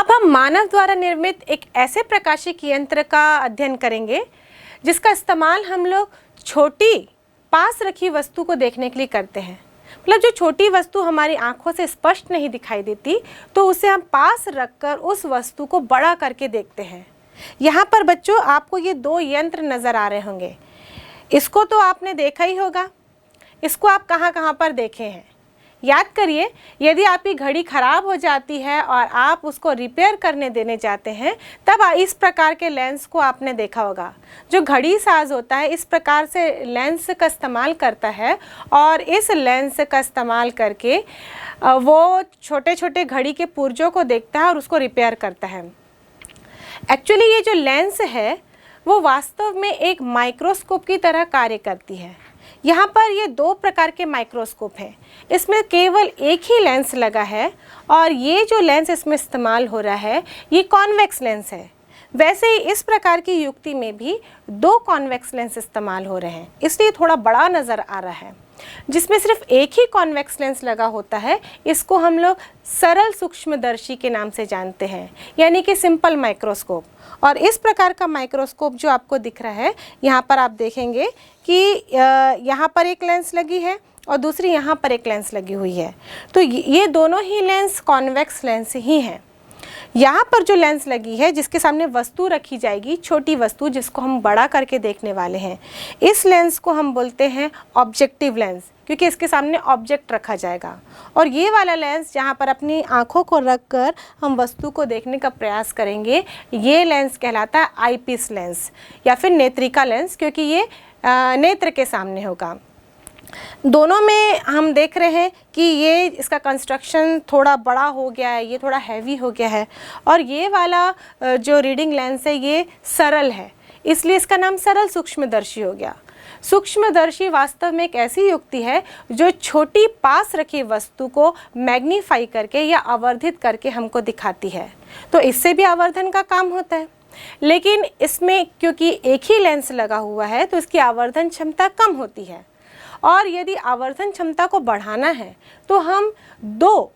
अब हम मानव द्वारा निर्मित एक ऐसे प्रकाशिक यंत्र का अध्ययन करेंगे जिसका इस्तेमाल हम लोग छोटी पास रखी वस्तु को देखने के लिए करते हैं। मतलब जो छोटी वस्तु हमारी आंखों से स्पष्ट नहीं दिखाई देती तो उसे हम पास रखकर उस वस्तु को बड़ा करके देखते हैं। यहाँ पर बच्चों आपको ये दो यंत्र नज़र आ रहे होंगे। इसको तो आपने देखा ही होगा। इसको आप कहाँ कहाँ पर देखे हैं? याद करिए, यदि आपकी घड़ी ख़राब हो जाती है और आप उसको रिपेयर करने देने जाते हैं तब इस प्रकार के लेंस को आपने देखा होगा। जो घड़ी साज होता है इस प्रकार से लेंस का इस्तेमाल करता है और इस लेंस का इस्तेमाल करके वो छोटे छोटे घड़ी के पुर्जों को देखता है और उसको रिपेयर करता है। एक्चुअली ये जो लेंस है वो वास्तव में एक माइक्रोस्कोप की तरह कार्य करती है। यहाँ पर ये दो प्रकार के माइक्रोस्कोप हैं। इसमें केवल एक ही लेंस लगा है और ये जो लेंस इसमें इस्तेमाल हो रहा है ये कॉन्वेक्स लेंस है। वैसे ही इस प्रकार की युक्ति में भी दो कॉन्वेक्स लेंस इस्तेमाल हो रहे हैं, इसलिए थोड़ा बड़ा नज़र आ रहा है। जिसमें सिर्फ एक ही कॉन्वेक्स लेंस लगा होता है इसको हम लोग सरल सूक्ष्मदर्शी के नाम से जानते हैं, यानी कि सिंपल माइक्रोस्कोप। और इस प्रकार का माइक्रोस्कोप जो आपको दिख रहा है, यहाँ पर आप देखेंगे कि यहाँ पर एक लेंस लगी है और दूसरी यहाँ पर एक लेंस लगी हुई है। तो ये दोनों ही लेंस कॉन्वेक्स लेंस ही हैं। यहाँ पर जो लेंस लगी है जिसके सामने वस्तु रखी जाएगी, छोटी वस्तु जिसको हम बड़ा करके देखने वाले हैं, इस लेंस को हम बोलते हैं ऑब्जेक्टिव लेंस, क्योंकि इसके सामने ऑब्जेक्ट रखा जाएगा। और ये वाला लेंस जहाँ पर अपनी आँखों को रखकर हम वस्तु को देखने का प्रयास करेंगे, ये लेंस कहलाता है आईपीस लेंस या फिर नेत्रिका लेंस, क्योंकि ये नेत्र के सामने होगा। दोनों में हम देख रहे हैं कि ये इसका कंस्ट्रक्शन थोड़ा बड़ा हो गया है, ये थोड़ा हैवी हो गया है। और ये वाला जो रीडिंग लेंस है ये सरल है, इसलिए इसका नाम सरल सूक्ष्मदर्शी हो गया। सूक्ष्मदर्शी वास्तव में एक ऐसी युक्ति है जो छोटी पास रखी वस्तु को मैग्नीफाई करके या आवर्धित करके हमको दिखाती है। तो इससे भी आवर्धन का काम होता है, लेकिन इसमें क्योंकि एक ही लेंस लगा हुआ है तो इसकी आवर्धन क्षमता कम होती है। और यदि आवर्धन क्षमता को बढ़ाना है तो हम दो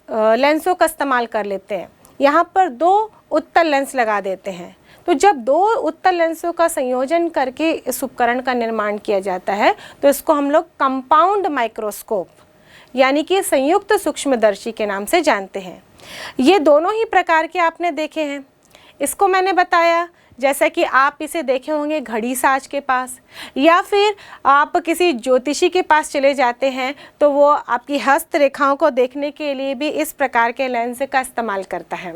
लेंसों का इस्तेमाल कर लेते हैं। यहाँ पर दो उत्तल लेंस लगा देते हैं। तो जब दो उत्तल लेंसों का संयोजन करके इस उपकरण का निर्माण किया जाता है तो इसको हम लोग कंपाउंड माइक्रोस्कोप यानी कि संयुक्त सूक्ष्मदर्शी के नाम से जानते हैं। ये दोनों ही प्रकार के आपने देखे हैं। इसको मैंने बताया, जैसा कि आप इसे देखे होंगे घड़ी साज के पास, या फिर आप किसी ज्योतिषी के पास चले जाते हैं तो वो आपकी हस्त रेखाओं को देखने के लिए भी इस प्रकार के लेंस का इस्तेमाल करता है।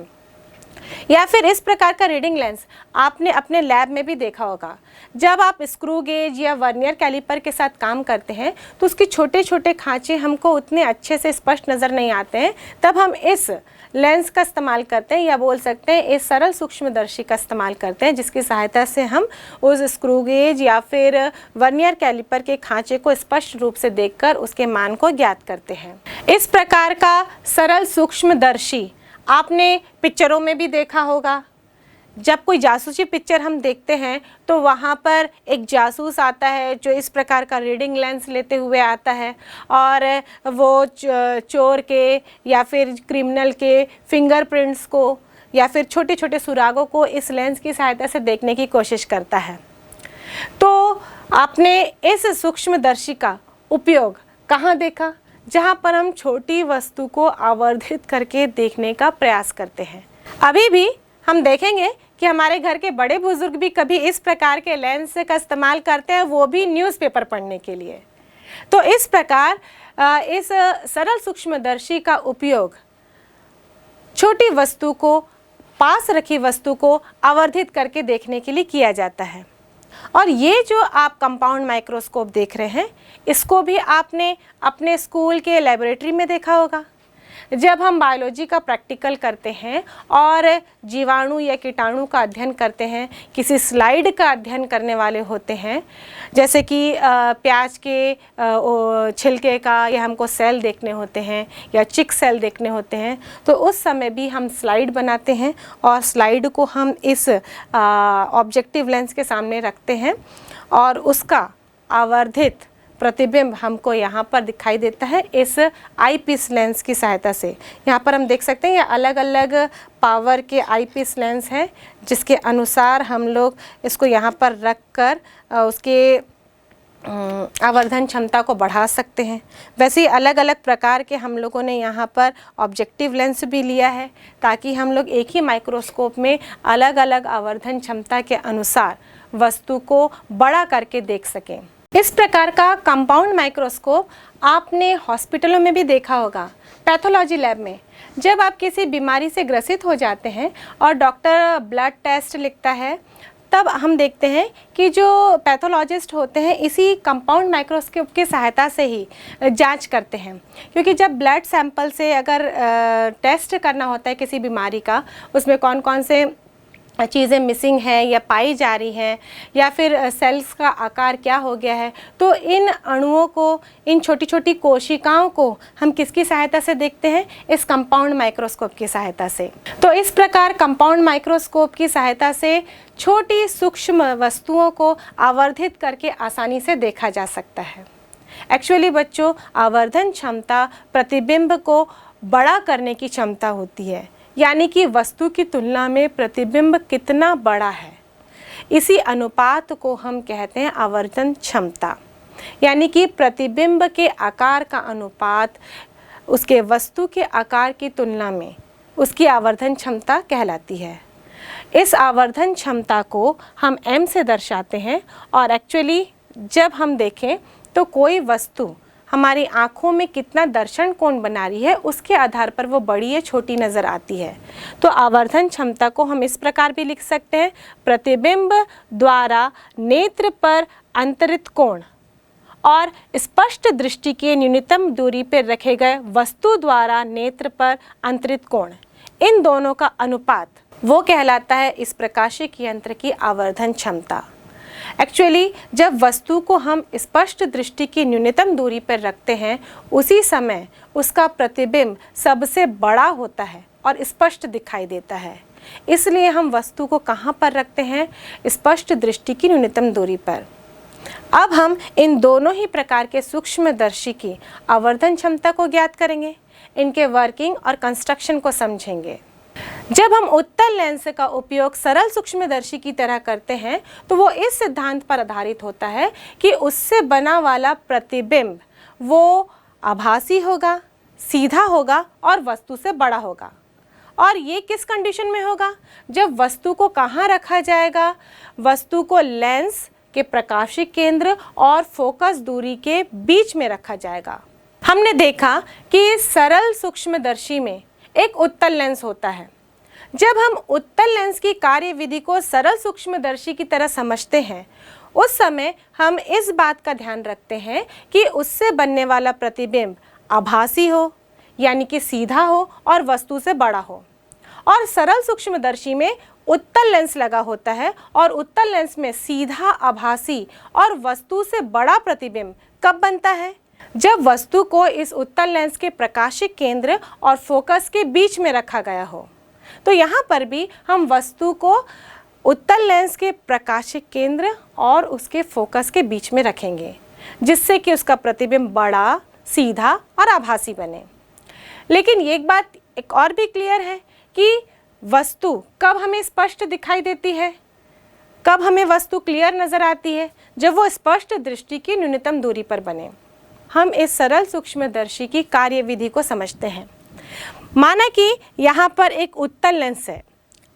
या फिर इस प्रकार का रीडिंग लेंस आपने अपने लैब में भी देखा होगा। जब आप स्क्रू गेज या वर्नियर कैलिपर के साथ काम करते हैं तो उसके छोटे छोटे खांचे हमको उतने अच्छे से स्पष्ट नज़र नहीं आते हैं, तब हम इस लेंस का इस्तेमाल करते हैं, या बोल सकते हैं इस सरल सूक्ष्मदर्शी का इस्तेमाल करते हैं, जिसकी सहायता से हम उस स्क्रू गेज या फिर वर्नियर कैलिपर के खांचे को स्पष्ट रूप से देखकर उसके मान को ज्ञात करते हैं। इस प्रकार का सरल सूक्ष्मदर्शी आपने पिक्चरों में भी देखा होगा। जब कोई जासूसी पिक्चर हम देखते हैं तो वहाँ पर एक जासूस आता है जो इस प्रकार का रीडिंग लेंस लेते हुए आता है और वो चोर के या फिर क्रिमिनल के फिंगरप्रिंट्स को या फिर छोटे छोटे सुरागों को इस लेंस की सहायता से देखने की कोशिश करता है। तो आपने इस सूक्ष्मदर्शी का उपयोग कहाँ देखा? जहाँ पर हम छोटी वस्तु को आवर्धित करके देखने का प्रयास करते हैं। अभी भी हम देखेंगे कि हमारे घर के बड़े बुजुर्ग भी कभी इस प्रकार के लेंस का इस्तेमाल करते हैं, वो भी न्यूज़पेपर पढ़ने के लिए। तो इस प्रकार इस सरल सूक्ष्मदर्शी का उपयोग छोटी वस्तु को, पास रखी वस्तु को आवर्धित करके देखने के लिए किया जाता है। और ये जो आप कंपाउंड माइक्रोस्कोप देख रहे हैं इसको भी आपने अपने स्कूल के लेबोरेटरी में देखा होगा। जब हम बायोलॉजी का प्रैक्टिकल करते हैं और जीवाणु या कीटाणु का अध्ययन करते हैं, किसी स्लाइड का अध्ययन करने वाले होते हैं, जैसे कि प्याज के छिलके का या हमको सेल देखने होते हैं या चिक सेल देखने होते हैं, तो उस समय भी हम स्लाइड बनाते हैं और स्लाइड को हम इस ऑब्जेक्टिव लेंस के सामने रखते हैं और उसका आवर्धित प्रतिबिंब हमको यहाँ पर दिखाई देता है इस आईपीस लेंस की सहायता से। यहाँ पर हम देख सकते हैं ये अलग अलग पावर के आईपीस लेंस हैं, जिसके अनुसार हम लोग इसको यहाँ पर रख कर उसके आवर्धन क्षमता को बढ़ा सकते हैं। वैसे ही अलग अलग प्रकार के हम लोगों ने यहाँ पर ऑब्जेक्टिव लेंस भी लिया है, ताकि हम लोग एक ही माइक्रोस्कोप में अलग अलग आवर्धन क्षमता के अनुसार वस्तु को बड़ा करके देख सकें। इस प्रकार का कंपाउंड माइक्रोस्कोप आपने हॉस्पिटलों में भी देखा होगा, पैथोलॉजी लैब में। जब आप किसी बीमारी से ग्रसित हो जाते हैं और डॉक्टर ब्लड टेस्ट लिखता है, तब हम देखते हैं कि जो पैथोलॉजिस्ट होते हैं इसी कंपाउंड माइक्रोस्कोप की सहायता से ही जांच करते हैं। क्योंकि जब ब्लड सैंपल से अगर टेस्ट करना होता है किसी बीमारी का, उसमें कौन कौन से चीज़ें मिसिंग हैं या पाई जा रही हैं, या फिर सेल्स का आकार क्या हो गया है, तो इन अणुओं को, इन छोटी छोटी कोशिकाओं को हम किसकी सहायता से देखते हैं? इस कंपाउंड माइक्रोस्कोप की सहायता से। तो इस प्रकार कंपाउंड माइक्रोस्कोप की सहायता से छोटी सूक्ष्म वस्तुओं को आवर्धित करके आसानी से देखा जा सकता है। एक्चुअली बच्चों, आवर्धन क्षमता प्रतिबिंब को बड़ा करने की क्षमता होती है, यानी कि वस्तु की तुलना में प्रतिबिंब कितना बड़ा है, इसी अनुपात को हम कहते हैं आवर्धन क्षमता। यानी कि प्रतिबिंब के आकार का अनुपात उसके वस्तु के आकार की तुलना में उसकी आवर्धन क्षमता कहलाती है। इस आवर्धन क्षमता को हम m से दर्शाते हैं, और एक्चुअली जब हम देखें तो कोई वस्तु हमारी आँखों में कितना दर्शन कोण बना रही है, उसके आधार पर वो बड़ी या छोटी नज़र आती है। तो आवर्धन क्षमता को हम इस प्रकार भी लिख सकते हैं, प्रतिबिंब द्वारा नेत्र पर अंतरित कोण और स्पष्ट दृष्टि के न्यूनतम दूरी पर रखे गए वस्तु द्वारा नेत्र पर अंतरित कोण, इन दोनों का अनुपात वो कहलाता है इस प्रकाशिक यंत्र की आवर्धन क्षमता। एक्चुअली जब वस्तु को हम स्पष्ट दृष्टि की न्यूनतम दूरी पर रखते हैं, उसी समय उसका प्रतिबिंब सबसे बड़ा होता है और स्पष्ट दिखाई देता है। इसलिए हम वस्तु को कहाँ पर रखते हैं? स्पष्ट दृष्टि की न्यूनतम दूरी पर। अब हम इन दोनों ही प्रकार के सूक्ष्मदर्शी की आवर्धन क्षमता को ज्ञात करेंगे, इनके वर्किंग और कंस्ट्रक्शन को समझेंगे। जब हम उत्तल लेंस का उपयोग सरल सूक्ष्मदर्शी की तरह करते हैं, तो वो इस सिद्धांत पर आधारित होता है कि उससे बना वाला प्रतिबिंब वो आभासी होगा, सीधा होगा और वस्तु से बड़ा होगा। और ये किस कंडीशन में होगा? जब वस्तु को कहाँ रखा जाएगा? वस्तु को लेंस के प्रकाशिक केंद्र और फोकस दूरी के बीच में रखा जाएगा। हमने देखा कि सरल सूक्ष्मदर्शी में एक उत्तल लेंस होता है। जब हम उत्तल लेंस की कार्यविधि को सरल सूक्ष्मदर्शी की तरह समझते हैं, उस समय हम इस बात का ध्यान रखते हैं कि उससे बनने वाला प्रतिबिंब आभासी हो, यानी कि सीधा हो और वस्तु से बड़ा हो। और सरल सूक्ष्मदर्शी में उत्तल लेंस लगा होता है, और उत्तल लेंस में सीधा, आभासी और वस्तु से बड़ा प्रतिबिंब कब बनता है? जब वस्तु को इस उत्तल लेंस के प्रकाशिक केंद्र और फोकस के बीच में रखा गया हो। तो यहाँ पर भी हम वस्तु को उत्तल लेंस के प्रकाशिक केंद्र और उसके फोकस के बीच में रखेंगे, जिससे कि उसका प्रतिबिंब बड़ा, सीधा और आभासी बने। लेकिन एक बात एक और भी क्लियर है कि वस्तु कब हमें स्पष्ट दिखाई देती है, कब हमें वस्तु क्लियर नज़र आती है? जब वो स्पष्ट दृष्टि की न्यूनतम दूरी पर बने। हम इस सरल सूक्ष्मदर्शी की कार्यविधि को समझते हैं। माना कि यहाँ पर एक उत्तल लेंस है,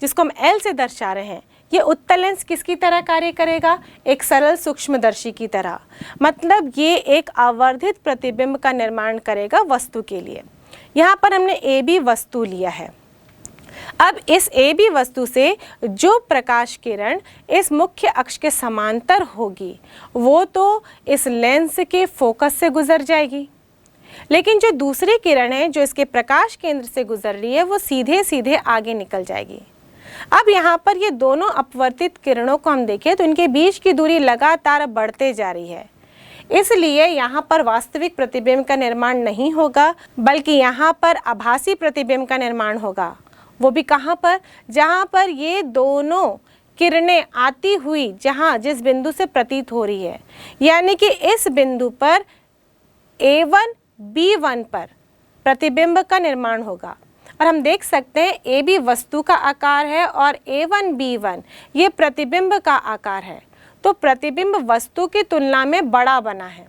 जिसको हम L से दर्शा रहे हैं। ये उत्तल लेंस किसकी तरह कार्य करेगा? एक सरल सूक्ष्मदर्शी की तरह। मतलब ये एक आवर्धित प्रतिबिंब का निर्माण करेगा वस्तु के लिए। यहाँ पर हमने AB वस्तु लिया है। अब इस AB वस्तु से जो प्रकाश किरण इस मुख्य अक्ष के समांतर होगी, वो तो इस लेंस के फोकस से गुजर जाएगी। लेकिन जो दूसरी किरण है जो इसके प्रकाश केंद्र से गुजर रही है, वो सीधे सीधे आगे निकल जाएगी। अब यहाँ पर ये दोनों अपवर्तित किरणों को हम देखें तो इनके बीच की दूरी लगातार बढ़ते जा रही है। इसलिए यहाँ पर वास्तविक प्रतिबिंब का निर्माण नहीं होगा, बल्कि यहाँ पर आभासी प्रतिबिंब का निर्माण होगा। वो भी कहाँ पर? जहाँ पर ये दोनों किरणें आती हुई जहाँ जिस बिंदु से प्रतीत हो रही है, यानी कि इस बिंदु पर A1 B1 पर प्रतिबिंब का निर्माण होगा। और हम देख सकते हैं AB वस्तु का आकार है और A1 B1 ये प्रतिबिंब का आकार है। तो प्रतिबिंब वस्तु की तुलना में बड़ा बना है,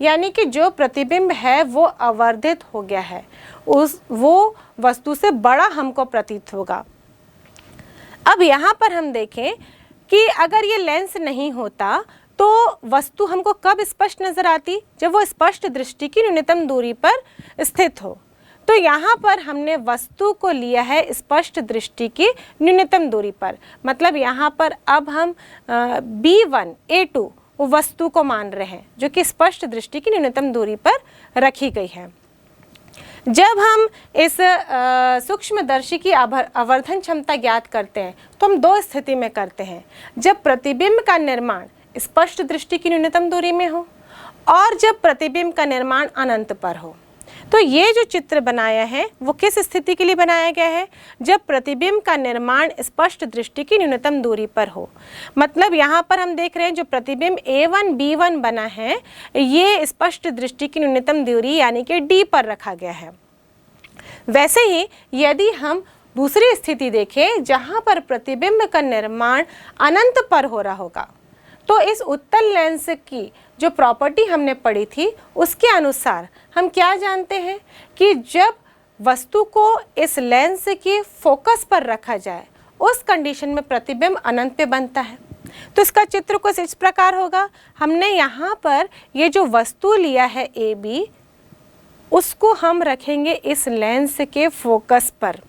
यानी कि जो प्रतिबिंब है वो आवर्धित हो गया है, वो वस्तु से बड़ा हमको प्रतीत होगा। अब यहाँ पर हम देखें कि अगर ये लेंस नहीं होता तो वस्तु हमको कब स्पष्ट नजर आती, जब वो स्पष्ट दृष्टि की न्यूनतम दूरी पर स्थित हो। तो यहाँ पर हमने वस्तु को लिया है स्पष्ट दृष्टि की न्यूनतम दूरी पर, मतलब यहाँ पर अब हम B1 A2 वस्तु को मान रहे हैं जो कि स्पष्ट दृष्टि की न्यूनतम दूरी पर रखी गई है। जब हम इस सूक्ष्मदर्शी की आवर्धन क्षमता ज्ञात करते हैं तो हम दो स्थिति में करते हैं, जब प्रतिबिंब का निर्माण स्पष्ट दृष्टि की न्यूनतम दूरी में हो और जब प्रतिबिंब का निर्माण अनंत पर हो। तो ये जो चित्र बनाया है वो किस स्थिति के लिए बनाया गया है, जब प्रतिबिंब का निर्माण स्पष्ट दृष्टि की न्यूनतम दूरी पर हो। मतलब यहाँ पर हम देख रहे हैं जो प्रतिबिंब A1 B1 बना है ये स्पष्ट दृष्टि की न्यूनतम दूरी यानी कि D पर रखा गया है। वैसे ही यदि हम दूसरी स्थिति देखें जहाँ पर प्रतिबिंब का निर्माण अनंत पर हो रहा होगा, तो इस उत्तल लेंस की जो प्रॉपर्टी हमने पढ़ी थी उसके अनुसार हम क्या जानते हैं कि जब वस्तु को इस लेंस के फोकस पर रखा जाए उस कंडीशन में प्रतिबिंब अनंत पे बनता है। तो इसका चित्र कुछ इस प्रकार होगा। हमने यहाँ पर ये जो वस्तु लिया है AB, उसको हम रखेंगे इस लेंस के फोकस पर।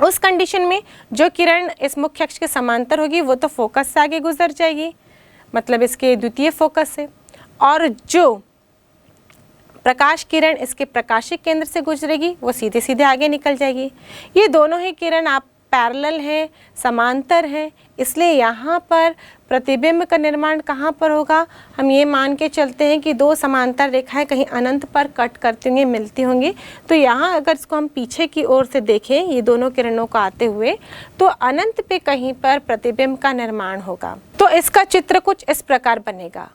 उस कंडीशन में जो किरण इस मुख्य अक्ष के समांतर होगी वो तो फोकस से आगे गुजर जाएगी, मतलब इसके द्वितीय फोकस से, और जो प्रकाश किरण इसके प्रकाशिक केंद्र से गुजरेगी वो सीधे सीधे आगे निकल जाएगी। ये दोनों ही किरण आप पैरेलल हैं, समांतर हैं, इसलिए यहाँ पर प्रतिबिंब का निर्माण कहाँ पर होगा, हम ये मान के चलते हैं कि दो समांतर रेखाएं कहीं अनंत पर कट करती होंगी, मिलती होंगी। तो यहाँ अगर इसको हम पीछे की ओर से देखें ये दोनों किरणों को आते हुए, तो अनंत पे कहीं पर प्रतिबिंब का निर्माण होगा। तो इसका चित्र कुछ इस प्रकार बनेगा।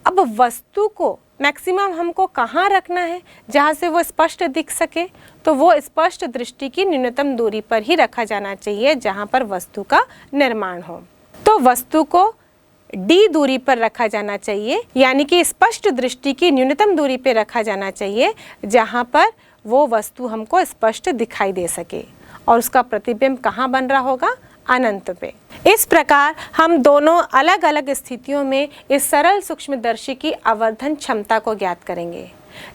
अब वस्तु को मैक्सिमम हमको कहाँ रखना है जहाँ से वो स्पष्ट दिख सके, तो वो स्पष्ट दृष्टि की न्यूनतम दूरी पर ही रखा जाना चाहिए जहाँ पर वस्तु का निर्माण हो। तो वस्तु को D दूरी पर रखा जाना चाहिए, यानी कि स्पष्ट दृष्टि की न्यूनतम दूरी पर रखा जाना चाहिए जहाँ पर वो वस्तु हमको स्पष्ट दिखाई दे सके, और उसका प्रतिबिंब कहाँ बन रहा होगा, अनंत पे। इस प्रकार हम दोनों अलग अलग स्थितियों में इस सरल सूक्ष्मदर्शी की आवर्धन क्षमता को ज्ञात करेंगे।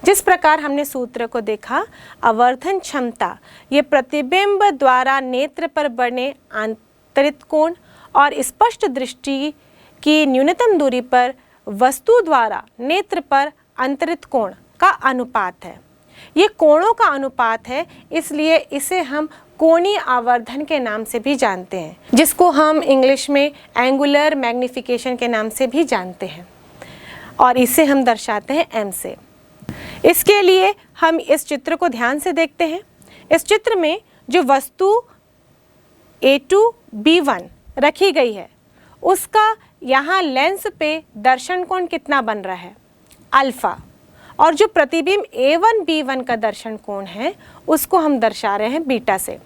जिस प्रकार हमने सूत्र को देखा, आवर्धन क्षमता ये प्रतिबिंब द्वारा नेत्र पर बने आंतरिक कोण और स्पष्ट दृष्टि की न्यूनतम दूरी पर वस्तु द्वारा नेत्र पर अंतरित कोण का अनुपात है। ये कोणों का अनुपात है, इसलिए इसे हम कोणीय आवर्धन के नाम से भी जानते हैं, जिसको हम इंग्लिश में एंगुलर मैग्निफिकेशन के नाम से भी जानते हैं, और इसे हम दर्शाते हैं m से। इसके लिए हम इस चित्र को ध्यान से देखते हैं। इस चित्र में जो वस्तु A2 B1 रखी गई है उसका यहाँ लेंस पे दर्शन कोण कितना बन रहा है, अल्फा, और जो प्रतिबिंब A1 B1 का दर्शन कोण है उसको हम दर्शा रहे हैं बीटा से।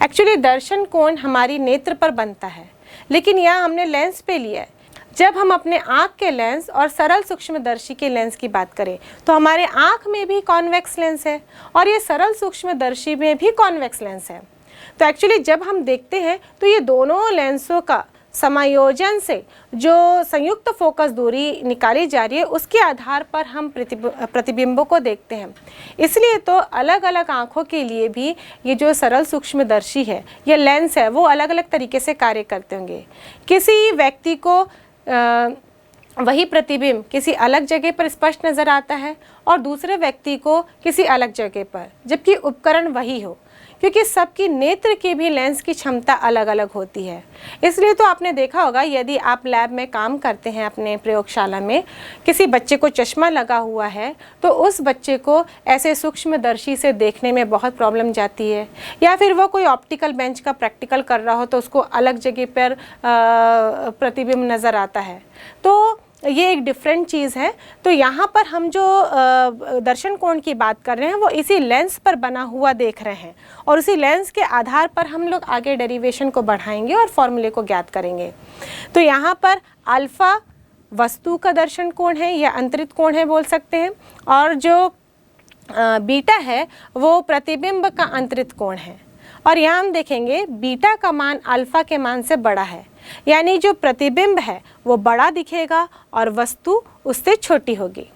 एक्चुअली दर्शन कोण हमारी नेत्र पर बनता है, लेकिन यहाँ हमने लेंस पे लिया है। जब हम अपने आँख के लेंस और सरल सूक्ष्मदर्शी के लेंस की बात करें तो हमारे आँख में भी कॉन्वेक्स लेंस है और ये सरल सूक्ष्मदर्शी में भी कॉन्वेक्स लेंस है। तो एक्चुअली जब हम देखते हैं तो ये दोनों लेंसों का समायोजन से जो संयुक्त फोकस दूरी निकाली जा रही है उसके आधार पर हम प्रतिबिंबों को देखते हैं। इसलिए तो अलग अलग आँखों के लिए भी ये जो सरल सूक्ष्मदर्शी है, ये लेंस है, वो अलग अलग तरीके से कार्य करते होंगे। किसी व्यक्ति को वही प्रतिबिंब किसी अलग जगह पर स्पष्ट नज़र आता है और दूसरे व्यक्ति को किसी अलग जगह पर, जबकि उपकरण वही हो। क्योंकि सबकी नेत्र की भी लेंस की क्षमता अलग अलग होती है। इसलिए तो आपने देखा होगा, यदि आप लैब में काम करते हैं अपने प्रयोगशाला में, किसी बच्चे को चश्मा लगा हुआ है तो उस बच्चे को ऐसे सूक्ष्मदर्शी से देखने में बहुत प्रॉब्लम जाती है, या फिर वो कोई ऑप्टिकल बेंच का प्रैक्टिकल कर रहा हो तो उसको अलग जगह पर प्रतिबिंब नज़र आता है। तो ये एक डिफरेंट चीज़ है। तो यहाँ पर हम जो दर्शन कोण की बात कर रहे हैं वो इसी लेंस पर बना हुआ देख रहे हैं, और उसी लेंस के आधार पर हम लोग आगे डेरिवेशन को बढ़ाएंगे और फॉर्मूले को ज्ञात करेंगे। तो यहाँ पर अल्फ़ा वस्तु का दर्शन कोण है या अंतरित कोण है बोल सकते हैं, और जो बीटा है वो प्रतिबिंब का अंतरित कोण है। और यहाँ हम देखेंगे बीटा का मान अल्फ़ा के मान से बड़ा है, यानी जो प्रतिबिंब है वो बड़ा दिखेगा और वस्तु उससे छोटी होगी।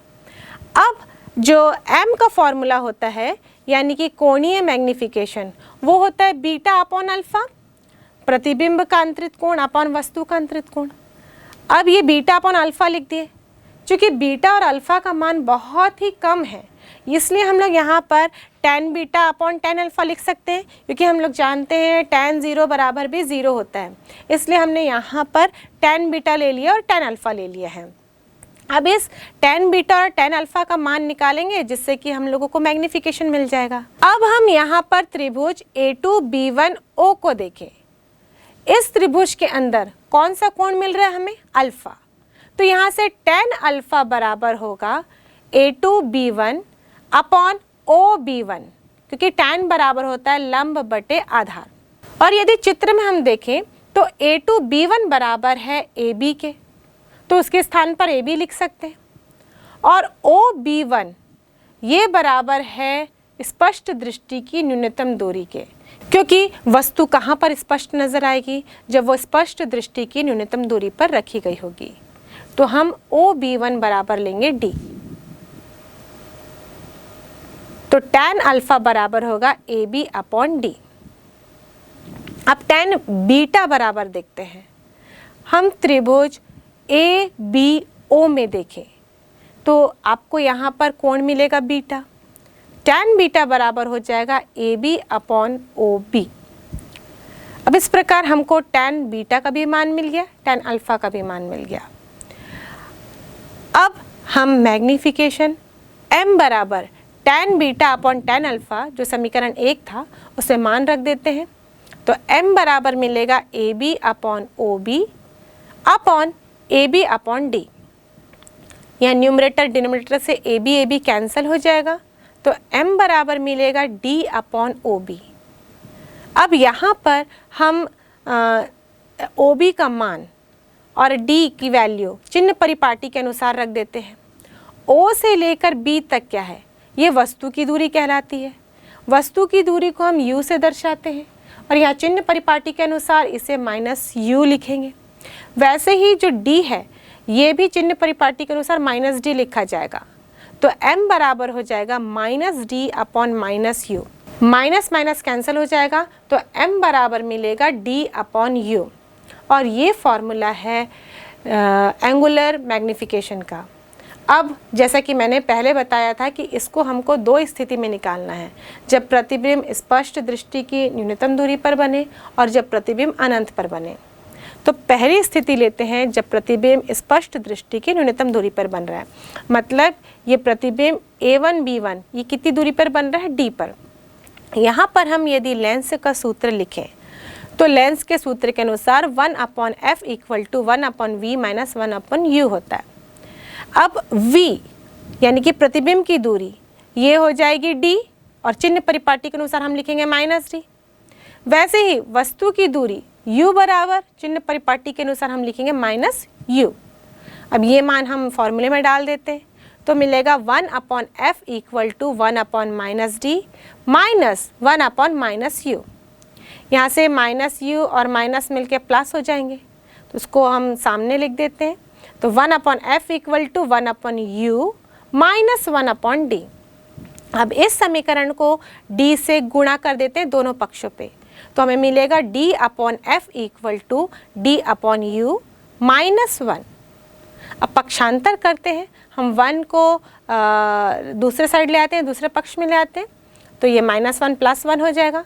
अब जो m का फॉर्मूला होता है यानी कि कोणीय मैग्निफिकेशन, वो होता है बीटा अपॉन अल्फ़ा, प्रतिबिंब का अंतरित कोण अपॉन वस्तु का अंतरित कोण। अब ये बीटा अपॉन अल्फ़ा लिख दिए। चूँकि बीटा और अल्फ़ा का मान बहुत ही कम है, इसलिए हम लोग यहाँ पर tan beta upon tan alpha लिख सकते हैं, क्योंकि हम लोग जानते हैं tan 0 बराबर भी 0 होता है। इसलिए हमने यहाँ पर tan बीटा ले लिया और tan अल्फ़ा ले लिया है। अब इस tan बीटा और tan अल्फ़ा का मान निकालेंगे, जिससे कि हम लोगों को मैग्नीफिकेशन मिल जाएगा। अब हम यहाँ पर त्रिभुज A2B1O को देखें। इस त्रिभुज के अंदर कौन सा कोण मिल रहा है हमें? अल्फ़ा। तो यहाँ से tan अल्फ़ा बराबर होगा A2B1 अपॉन OB1, क्योंकि tan बराबर होता है लंब बटे आधार। और यदि चित्र में हम देखें तो A2B1 बराबर है AB के, तो उसके स्थान पर AB लिख सकते हैं। और OB1 ये बराबर है स्पष्ट दृष्टि की न्यूनतम दूरी के, क्योंकि वस्तु कहाँ पर स्पष्ट नजर आएगी? जब वो स्पष्ट दृष्टि की न्यूनतम दूरी पर रखी गई होगी। तो हम OB1 बराबर लेंगे D। तो tan अल्फ़ा बराबर होगा AB अपॉन D। अब tan बीटा बराबर देखते हैं। हम त्रिभुज ABO में देखें तो आपको यहाँ पर कोण मिलेगा बीटा। tan बीटा बराबर हो जाएगा AB अपॉन OB। अब इस प्रकार हमको tan बीटा का भी मान मिल गया, tan अल्फ़ा का भी मान मिल गया। अब हम मैग्नीफिकेशन m बराबर tan beta upon tan alpha, जो समीकरण 1 था, उसे मान रख देते हैं। तो m बराबर मिलेगा AB upon OB upon AB upon D। यहाँ न्यूमरेटर डिनोमिनेटर से AB कैंसिल हो जाएगा, तो m बराबर मिलेगा D अपॉन OB। अब यहाँ पर हम OB का मान और D की वैल्यू चिन्ह परिपाटी के अनुसार रख देते हैं। O से लेकर B तक क्या है? ये वस्तु की दूरी कहलाती है। वस्तु की दूरी को हम U से दर्शाते हैं, और यहाँ चिन्ह परिपाटी के अनुसार इसे -U लिखेंगे। वैसे ही जो D है ये भी चिन्ह परिपाटी के अनुसार -D लिखा जाएगा। तो m बराबर हो जाएगा -D upon -U। Minus minus cancel हो जाएगा, तो m बराबर मिलेगा D अपॉन U। और ये फॉर्मूला है एंगुलर मैग्निफिकेशन का। अब जैसा कि मैंने पहले बताया था कि इसको हमको दो स्थिति में निकालना है, जब प्रतिबिंब स्पष्ट दृष्टि की न्यूनतम दूरी पर बने और जब प्रतिबिंब अनंत पर बने। तो पहली स्थिति लेते हैं जब प्रतिबिंब स्पष्ट दृष्टि की न्यूनतम दूरी पर बन रहा है, मतलब ये प्रतिबिंब A1 B1 ये कितनी दूरी पर बन रहा है? D पर। यहाँ पर हम यदि लेंस का सूत्र लिखें तो लेंस के सूत्र के अनुसार 1/f equal to 1/v minus 1/u होता है। अब v यानी कि प्रतिबिंब की दूरी ये हो जाएगी d, और चिन्ह परिपाटी के अनुसार हम लिखेंगे -d। वैसे ही वस्तु की दूरी u बराबर चिन्ह परिपाटी के अनुसार हम लिखेंगे -u। अब ये मान हम फॉर्मूले में डाल देते हैं, तो मिलेगा 1/f equal to 1/-d minus 1/-u। यहाँ से -u और माइनस मिलके प्लस हो जाएंगे, तो उसको हम सामने लिख देते हैं। तो 1/f equal to 1/u minus 1/d। अब इस समीकरण को d से गुणा कर देते हैं दोनों पक्षों पे, तो हमें मिलेगा d/f equal to d/u minus 1। अब पक्षांतर करते हैं, हम 1 को दूसरे साइड ले आते हैं, दूसरे पक्ष में ले आते हैं, तो ये -1 + 1 हो जाएगा।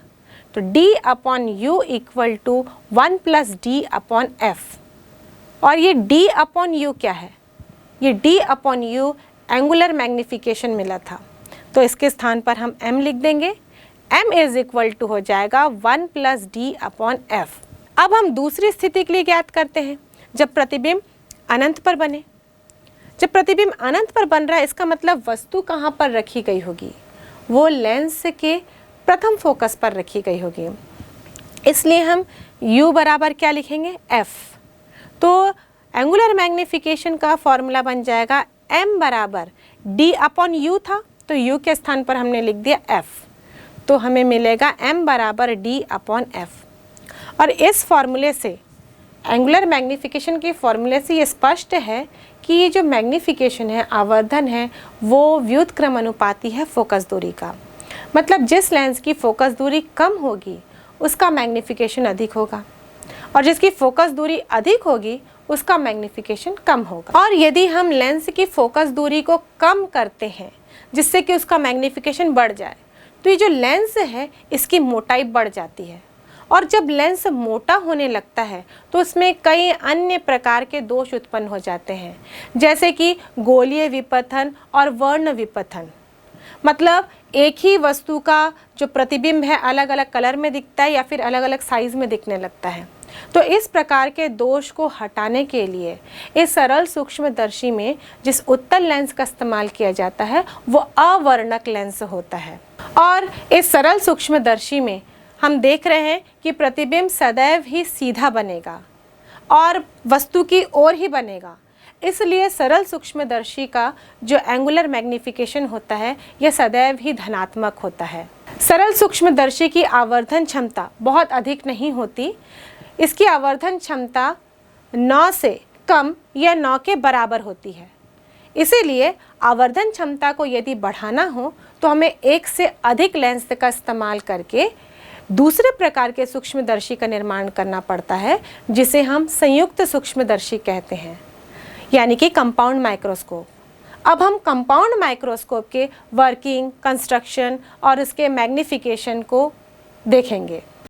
तो d upon u equal to 1 plus d upon f. और ये d अपॉन यू क्या है? ये d upon u angular magnification मिला था, तो इसके स्थान पर हम m लिख देंगे। m इज इक्वल टू हो जाएगा 1 प्लस डी अपॉन एफ। अब हम दूसरी स्थिति के लिए ज्ञात करते हैं, जब प्रतिबिंब अनंत पर बने। जब प्रतिबिंब अनंत पर बन रहा है, इसका मतलब वस्तु कहाँ पर रखी गई होगी? वो लेंस के प्रथम फोकस पर रखी गई होगी। इसलिए हम u बराबर क्या लिखेंगे? f। तो एंगुलर मैग्नीफिकेशन का फॉर्मूला बन जाएगा m बराबर d अपॉन u था, तो u के स्थान पर हमने लिख दिया f, तो हमें मिलेगा m बराबर d अपॉन f। और इस फॉर्मूले से, एंगुलर मैग्नीफिकेशन के फॉर्मूले से ये स्पष्ट है कि ये जो मैग्नीफिकेशन है, आवर्धन है, वो व्युत्क्रम अनुपाती है फोकस दूरी का। मतलब जिस लेंस की फोकस दूरी कम होगी उसका मैग्नीफिकेशन अधिक होगा, और जिसकी फोकस दूरी अधिक होगी उसका मैग्नीफिकेशन कम होगा। और यदि हम लेंस की फोकस दूरी को कम करते हैं जिससे कि उसका मैग्नीफिकेशन बढ़ जाए, तो ये जो लेंस है इसकी मोटाई बढ़ जाती है। और जब लेंस मोटा होने लगता है तो उसमें कई अन्य प्रकार के दोष उत्पन्न हो जाते हैं, जैसे कि गोलीय विपथन और वर्ण विपथन। मतलब एक ही वस्तु का जो प्रतिबिंब है अलग अलग कलर में दिखता है या फिर अलग अलग साइज में दिखने लगता है। तो इस प्रकार के दोष को हटाने के लिए इस सरल सूक्ष्मदर्शी में जिस उत्तल लेंस का इस्तेमाल किया जाता है वो अवर्णक लेंस होता है। और इस सरल सूक्ष्मदर्शी में हम देख रहे हैं कि प्रतिबिंब सदैव ही सीधा बनेगा और वस्तु की ओर ही बनेगा। इसलिए सरल सूक्ष्मदर्शी का जो एंगुलर मैग्नीफिकेशन होता है यह सदैव ही धनात्मक होता है। सरल सूक्ष्मदर्शी की आवर्धन क्षमता बहुत अधिक नहीं होती। इसकी आवर्धन क्षमता 9 से कम या 9 के बराबर होती है। इसीलिए आवर्धन क्षमता को यदि बढ़ाना हो तो हमें एक से अधिक लेंस का इस्तेमाल करके दूसरे प्रकार के सूक्ष्मदर्शी का निर्माण करना पड़ता है, जिसे हम संयुक्त सूक्ष्मदर्शी कहते हैं, यानी कि कंपाउंड माइक्रोस्कोप। अब हम कंपाउंड माइक्रोस्कोप के वर्किंग, कंस्ट्रक्शन और इसके मैग्नीफिकेशन को देखेंगे।